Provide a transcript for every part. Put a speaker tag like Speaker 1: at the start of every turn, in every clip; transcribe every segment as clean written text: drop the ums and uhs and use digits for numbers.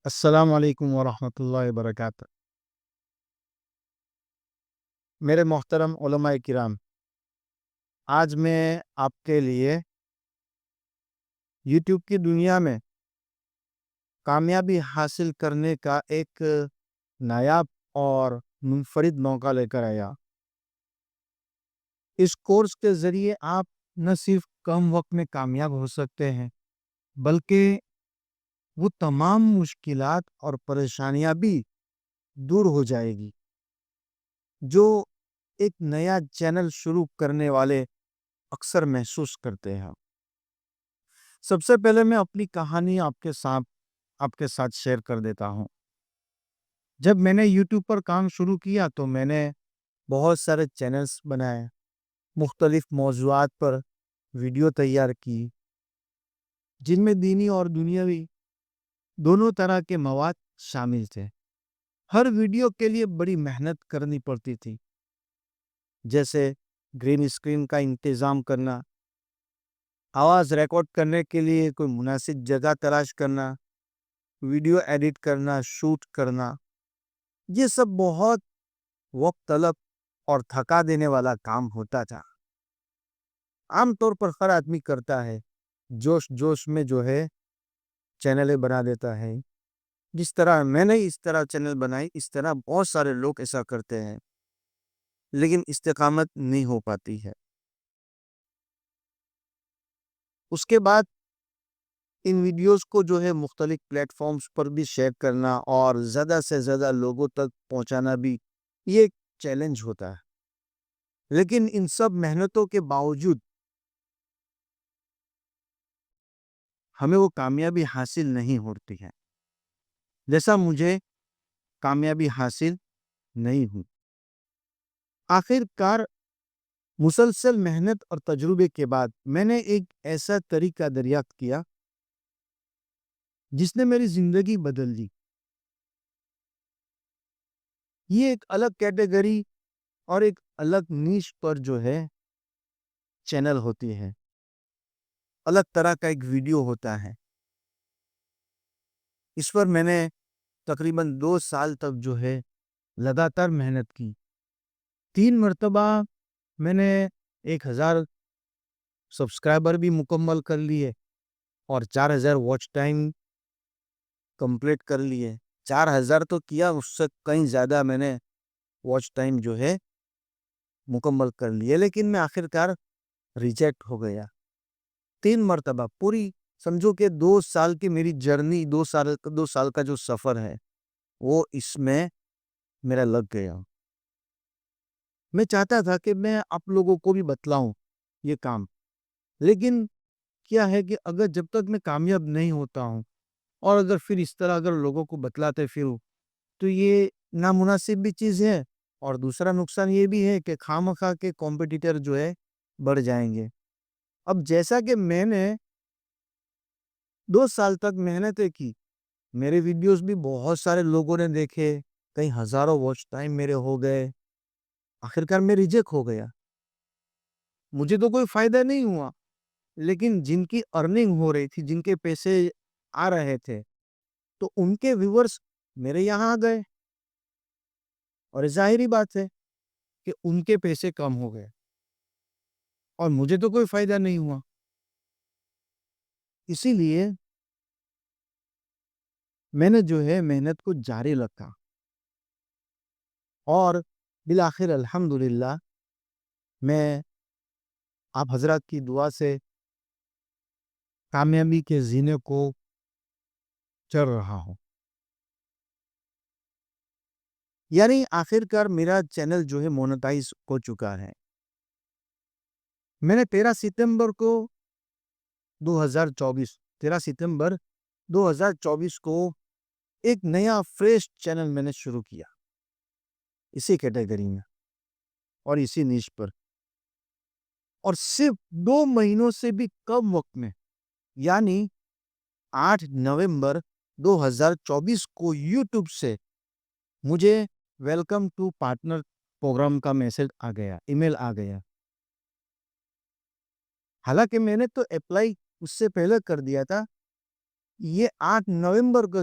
Speaker 1: السلام علیکم ورحمۃ اللہ وبرکاتہ۔ میرے محترم علماء کرام، آج میں آپ کے لیے یوٹیوب کی دنیا میں کامیابی حاصل کرنے کا ایک نایاب اور منفرد موقع لے کر آیا۔ اس کورس کے ذریعے آپ نہ صرف کم وقت میں کامیاب ہو سکتے ہیں، بلکہ وہ تمام مشکلات اور پریشانیاں بھی دور ہو جائے گی جو ایک نیا چینل شروع کرنے والے اکثر محسوس کرتے ہیں۔ سب سے پہلے میں اپنی کہانی آپ کے ساتھ شیئر کر دیتا ہوں۔ جب میں نے یوٹیوب پر کام شروع کیا تو میں نے بہت سارے چینلز بنائے، مختلف موضوعات پر ویڈیو تیار کی، جن میں دینی اور دنیاوی دونوں طرح کے مواد شامل تھے۔ ہر ویڈیو کے لیے بڑی محنت کرنی پڑتی تھی، جیسے گرین اسکرین کا انتظام کرنا، آواز ریکارڈ کرنے کے لیے کوئی مناسب جگہ تلاش کرنا، ویڈیو ایڈٹ کرنا، شوٹ کرنا۔ یہ سب بہت وقت طلب اور تھکا دینے والا کام ہوتا تھا۔ عام طور پر ہر آدمی کرتا ہے، جوش میں چینلیں بنا دیتا ہے۔ جس طرح میں نے اس طرح چینل بنائی، اس طرح بہت سارے لوگ ایسا کرتے ہیں، لیکن استقامت نہیں ہو پاتی ہے۔ اس کے بعد ان ویڈیوز کو مختلف پلیٹ فارمز پر بھی شیئر کرنا اور زیادہ سے زیادہ لوگوں تک پہنچانا بھی یہ ایک چیلنج ہوتا ہے۔ لیکن ان سب محنتوں کے باوجود ہمیں وہ کامیابی حاصل نہیں ہوتی ہے جیسا مجھے کامیابی حاصل نہیں ہوئی۔ آخر کار مسلسل محنت اور تجربے کے بعد میں نے ایک ایسا طریقہ دریافت کیا جس نے میری زندگی بدل دی۔ یہ ایک الگ کیٹیگری اور ایک الگ نیش پر چینل ہوتی ہے، الگ طرح کا ایک ویڈیو ہوتا ہے۔ اس پر میں نے تقریباً 2 سال تک لگاتار محنت کی۔ 3 مرتبہ میں نے 1000 سبسکرائبر بھی مکمل کر لیے اور 4000 واچ ٹائم کمپلیٹ کر لیے۔ 4000 تو کیا، اس سے کہیں زیادہ میں نے واچ ٹائم مکمل کر لیے، لیکن میں آخر کار ریجیکٹ ہو گیا۔ 3 مرتبہ پوری سمجھو کہ 2 سال کی میری جرنی، 2 سال کا جو سفر ہے وہ اس میں میرا لگ گیا۔ میں چاہتا تھا کہ میں آپ لوگوں کو بھی بتلاؤں یہ کام، لیکن کیا ہے کہ جب تک میں کامیاب نہیں ہوتا ہوں اور پھر اس طرح لوگوں کو بتلاتے پھروں تو یہ نامناسب بھی چیز ہے، اور دوسرا نقصان یہ بھی ہے کہ خامخواہ کے کمپیٹیٹر بڑھ جائیں گے۔ اب جیسا کہ میں نے 2 سال تک محنتیں کی، میرے ویڈیوز بھی بہت سارے لوگوں نے دیکھے، کئی ہزاروں واچ ٹائم میرے ہو گئے، آخر کار میں ریجیکٹ ہو گیا۔ مجھے تو کوئی فائدہ نہیں ہوا، لیکن جن کی ارننگ ہو رہی تھی، جن کے پیسے آ رہے تھے، تو ان کے ویورز میرے یہاں آ گئے، اور ظاہری بات ہے کہ ان کے پیسے کم ہو گئے اور مجھے تو کوئی فائدہ نہیں ہوا۔ اسی لیے میں نے محنت کو جاری رکھا، اور بالآخر الحمدللہ میں آپ حضرات کی دعا سے کامیابی کے زینے کو چڑھ رہا ہوں۔ یعنی آخر کار میرا چینل مونیٹائز ہو چکا ہے۔ میں نے 13 ستمبر 2024 کو ایک نیا فریش چینل میں نے شروع کیا، اسی کیٹیگری میں اور اسی نیش پر، اور صرف 2 مہینوں سے بھی کم وقت میں، یعنی 8 نومبر 2024 کو یوٹیوب سے مجھے ویلکم ٹو پارٹنر پروگرام کا میسج آ گیا، ای میل آ گیا۔ حالانکہ میں نے تو اپلائی اس سے پہلے کر دیا تھا۔ یہ 8 نومبر کو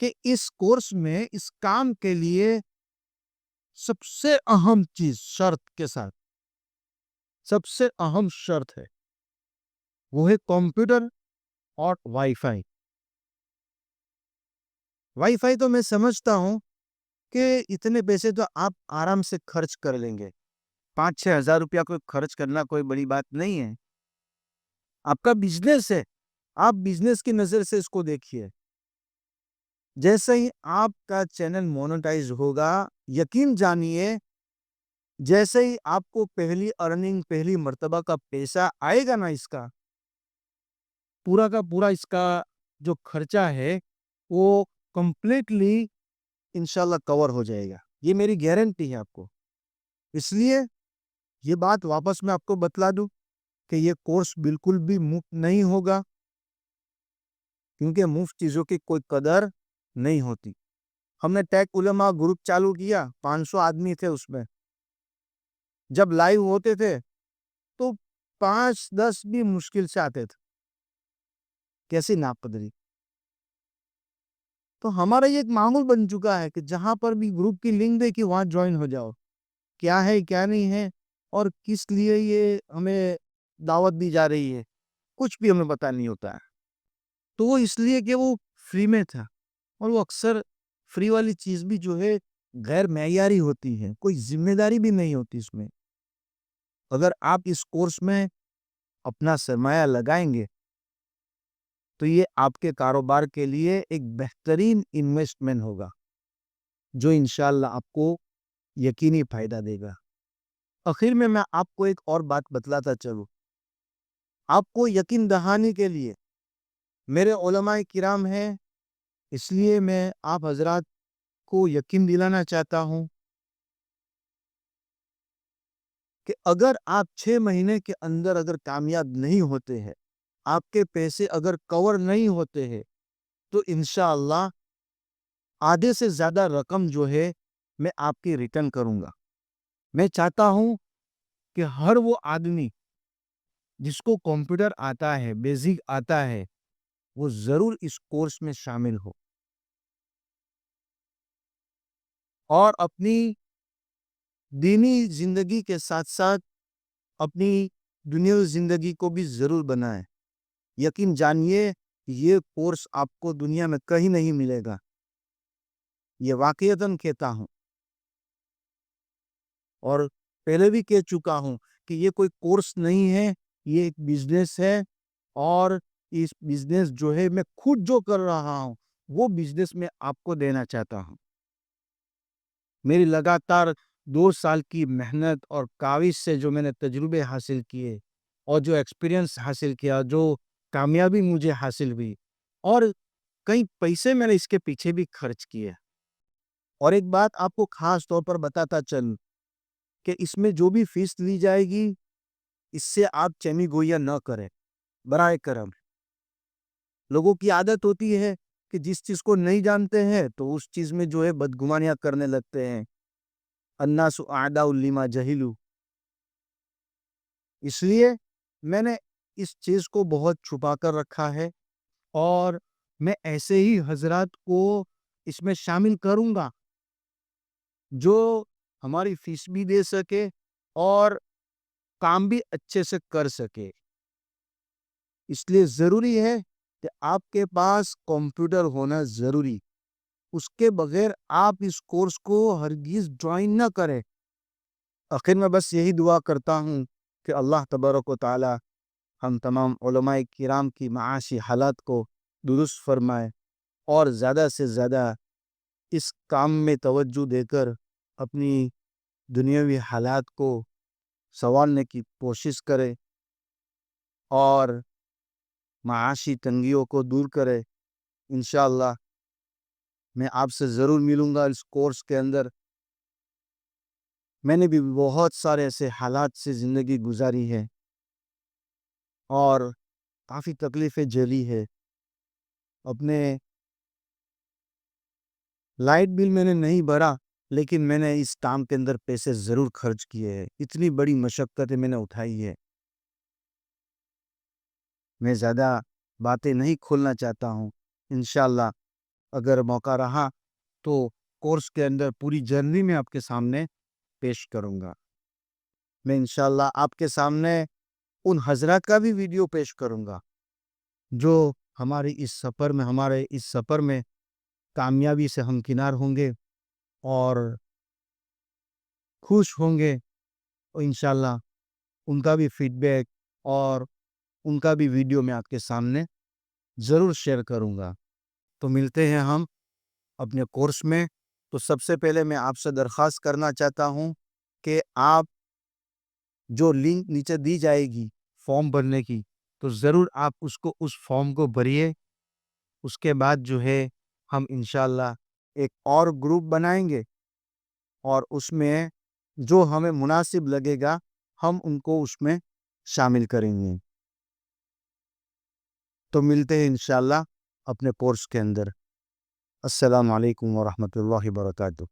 Speaker 1: کہ اس کورس میں اس کام کے لیے سب سے اہم چیز شرط کے ساتھ سب سے اہم شرط ہے وہ ہے کمپیوٹر اور وائی فائی. وائی فائی تو میں سمجھتا ہوں کہ اتنے پیسے تو آپ آرام سے خرچ کر لیں گے. 5-6 ہزار روپیہ کو خرچ کرنا کوئی بڑی بات نہیں ہے. آپ کا بزنس ہے, آپ بزنس کی نظر سے اس کو دیکھیے. جیسے ہی آپ کا چینل مونیٹائز ہوگا, یقین جانیے جیسے ہی آپ کو پہلی ارننگ, پہلی مرتبہ کا پیسہ آئے گا نا, اس کا پورا اس کا جو خرچہ ہے وہ کمپلیٹلی انشاءاللہ کور ہو جائے گا. یہ میری گارنٹی ہے آپ کو. اس لیے یہ بات واپس میں آپ کو بتلا دوں کہ یہ کورس بالکل بھی مفت نہیں ہوگا, کیونکہ مفت چیزوں کی کوئی قدر نہیں ہوتی. ہم نے ٹیک علماء گروپ چالو کیا, 500 آدمی تھے اس میں. جب لائیو ہوتے تھے تو 5-10 بھی مشکل سے آتے تھے. کیسی ناقدری. تو ہمارا یہ ایک معمول بن چکا ہے کہ جہاں پر بھی گروپ کی لنک دے کہ وہاں جوائن ہو جاؤ. کیا ہے کیا نہیں ہے اور کس لیے یہ ہمیں دعوت دی جا رہی ہے, کچھ بھی ہمیں پتہ نہیں ہوتا ہے. تو وہ اس لیے کہ وہ فری میں تھا, اور وہ اکثر فری والی چیز بھی جو ہے غیر معیاری ہوتی ہے, کوئی ذمہ داری بھی نہیں ہوتی اس میں. اگر آپ اس کورس میں اپنا سرمایہ لگائیں گے تو یہ آپ کے کاروبار کے لیے ایک بہترین انویسٹمنٹ ہوگا, جو انشاءاللہ آپ کو یقینی فائدہ دے گا. آخر میں آپ کو ایک اور بات بتلاتا چلوں. آپ کو یقین دہانی کے لیے میرے علماء کرام ہیں, اس لیے میں آپ حضرات کو یقین دلانا چاہتا ہوں کہ اگر آپ 6 مہینے کے اندر اگر کامیاب نہیں ہوتے ہیں, آپ کے پیسے اگر کور نہیں ہوتے ہیں, تو انشاءاللہ آدھے سے زیادہ رقم جو ہے میں آپ کی ریٹرن کروں گا. میں چاہتا ہوں کہ ہر وہ آدمی جس کو کمپیوٹر آتا ہے, بیسک آتا ہے, وہ ضرور اس کورس میں شامل ہو اور اپنی دینی زندگی کے ساتھ ساتھ اپنی دنیاوی زندگی کو بھی ضرور بنائیں. یقین جانیے یہ کورس آپ کو دنیا میں کہیں نہیں ملے گا. یہ واقعتاً کہتا ہوں, اور پہلے بھی کہہ چکا ہوں کہ یہ کوئی کورس نہیں ہے, یہ ایک بزنس ہے. اور اس بزنس جو ہے میں خود جو کر رہا ہوں وہ بزنس میں آپ کو دینا چاہتا ہوں. میری لگاتار 2 سال کی محنت اور کاوش سے جو میں نے تجربے حاصل کیے اور جو ایکسپیرینس حاصل کیا, جو کامیابی مجھے حاصل ہوئی, اور کئی پیسے میں نے اس کے پیچھے بھی خرچ کیے. اور ایک بات آپ کو خاص طور پر بتاتا چلوں کہ اس میں جو بھی فیس لی جائے گی, اس سے آپ چمی گویا نہ کریں. برائے کرم, لوگوں کی عادت ہوتی ہے کہ جس چیز کو نہیں جانتے ہیں تو اس چیز میں جو ہے بدگمانیاں کرنے لگتے ہیں. الناس اعداء لما جہلوا. اس لیے میں نے اس چیز کو بہت چھپا کر رکھا ہے, اور میں ایسے ہی حضرات کو اس میں شامل کروں گا جو ہماری فیس بھی دے سکے اور کام بھی اچھے سے کر سکے. اس لیے ضروری ہے کہ آپ کے پاس کمپیوٹر ہونا ضروری. اس کے بغیر آپ اس کورس کو ہرگز جوائن نہ کریں. آخر میں بس یہی دعا کرتا ہوں کہ اللہ تبارک و تعالی ہم تمام علماء کرام کی معاشی حالات کو درست فرمائے, اور زیادہ سے زیادہ اس کام میں توجہ دے کر اپنی دنیاوی حالات کو سنوارنے کی کوشش کرے اور معاشی تنگیوں کو دور کرے. انشاءاللہ میں آپ سے ضرور ملوں گا اس کورس کے اندر. میں نے بھی بہت سارے ایسے حالات سے زندگی گزاری ہے اور کافی تکلیفیں جھیلی ہے. اپنے لائٹ بل میں نے نہیں بھرا, لیکن میں نے اس کام کے اندر پیسے ضرور خرچ کیے ہیں. اتنی بڑی مشقتیں میں نے اٹھائی ہے. میں زیادہ باتیں نہیں کھولنا چاہتا ہوں. انشاءاللہ اگر موقع رہا تو کورس کے اندر پوری جرنی میں آپ کے سامنے پیش کروں گا. میں انشاءاللہ آپ کے سامنے ان حضرات کا بھی ویڈیو پیش کروں گا جو ہمارے اس سفر میں کامیابی سے ہمکنار ہوں گے اور خوش ہوں گے. اور انشاءاللہ ان کا بھی فیڈ بیک اور ان کا بھی ویڈیو میں آپ کے سامنے ضرور شیئر کروں گا. تو ملتے ہیں ہم اپنے کورس میں. تو سب سے پہلے میں آپ سے درخواست کرنا چاہتا ہوں کہ آپ جو لنک نیچے دی جائے گی فارم بھرنے کی، تو ضرور آپ اس فارم کو بھریے. اس کے بعد جو ہے ہم انشاءاللہ ایک اور گروپ بنائیں گے اور اس میں جو ہمیں مناسب لگے گا ہم ان کو اس میں شامل کریں گے. تو ملتے ہیں انشاءاللہ اپنے کورس کے اندر. السلام علیکم ورحمۃ اللہ وبرکاتہ.